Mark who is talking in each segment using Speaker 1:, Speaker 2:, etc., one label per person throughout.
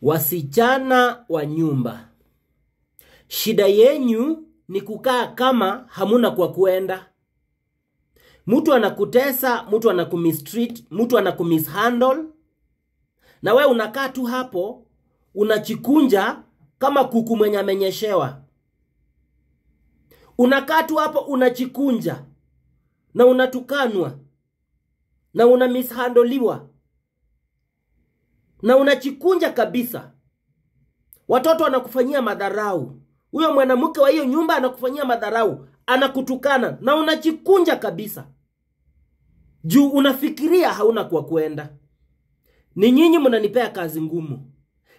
Speaker 1: Wasichana wa nyumba, shida yenyu ni kukaa kama hamuna kwa kuenda. Mtu anakutesa, mtu anakumistreat, mtu anakumishandle, na we unakaa tu hapo unachikunja kama kuku mwenye amenyeshewa. Unakaa tu hapo unachikunja na unatukanwa na unamishandoliwa na unachikunja kabisa. Watoto wanakufanyia madharau. Huyo mwanamke wa hiyo nyumba anakufanyia madharau, anakutukana na unachikunja kabisa. Juu unafikiria hauna kwa kuenda. Ni nyinyi mnanipea kazi ngumu.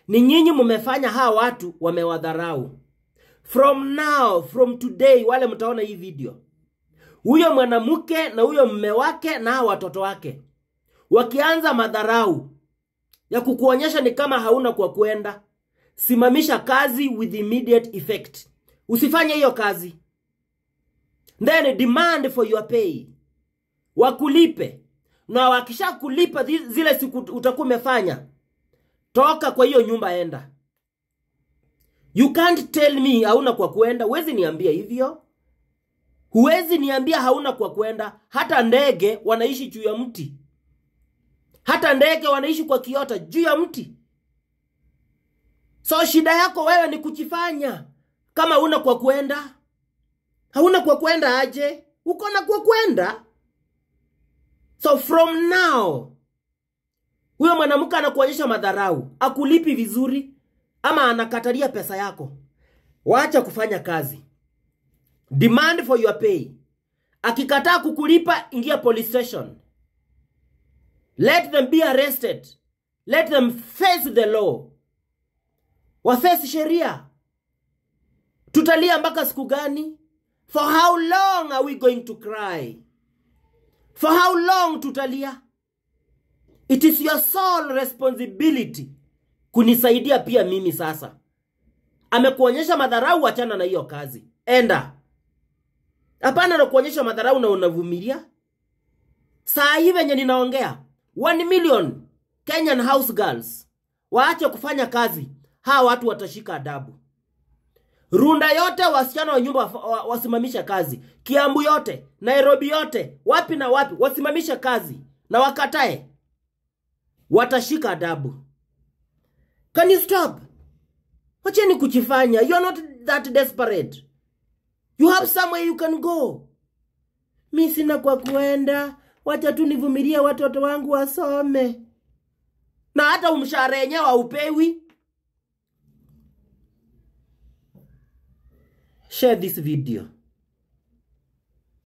Speaker 1: Ni nyinyi mmefanya hawa watu wamewadharau. From today, wale mtaona hii video, huyo mwanamke na huyo mume wake na hawa watoto wake wakianza madharau ya kukuonyesha ni kama hauna kwa kuenda, simamisha kazi with immediate effect. Usifanye hiyo kazi. Then demand for your pay. Wakulipe. Na wakisha kulipa zile siku utakuwa umefanya, toka kwa hiyo nyumba, enda. You can't tell me hauna kwa kuenda. Huwezi niambia hivyo. Huwezi niambia hauna kwa kuenda. Hata ndege wanaishi juu ya mti. Hata ndege wanaishi kwa kiota juu ya mti. So shida yako wewe ni kuchifanya kama hauna kwa kuenda. Hauna kwa kuenda aje? Uko na kwa kuenda. So from now, huyo mwanamke anakuonyesha madharau, akulipi vizuri ama anakatalia pesa yako, waacha kufanya kazi. Demand for your pay. Akikataa kukulipa, ingia police station. Let them be arrested. Let them face the law. Waface sheria. Tutalia mpaka siku gani? For how long are we going to cry? For how long tutalia? It is your sole responsibility kunisaidia pia mimi sasa. Amekuonyesha madharau, achana na hiyo kazi. Enda. Hapana na kuonyesha madharau na unavumilia. Saa hivi venye ninaongea, 1 million Kenyan house girls waache kufanya kazi. Hawa watu watashika adabu. Runda yote wasichana wa nyumba wasimamisha kazi. Kiambu yote, Nairobi yote, wapi na wapi wasimamisha kazi na wakatae. Watashika adabu. Can you stop? Wacheni kuchifanya. You are not that desperate. You have somewhere you can go. Mimi sina kwa kuenda. Wacha tu nivumilie watoto wangu wasome. Na hata umshahara wenyewe haupewi. Share this video.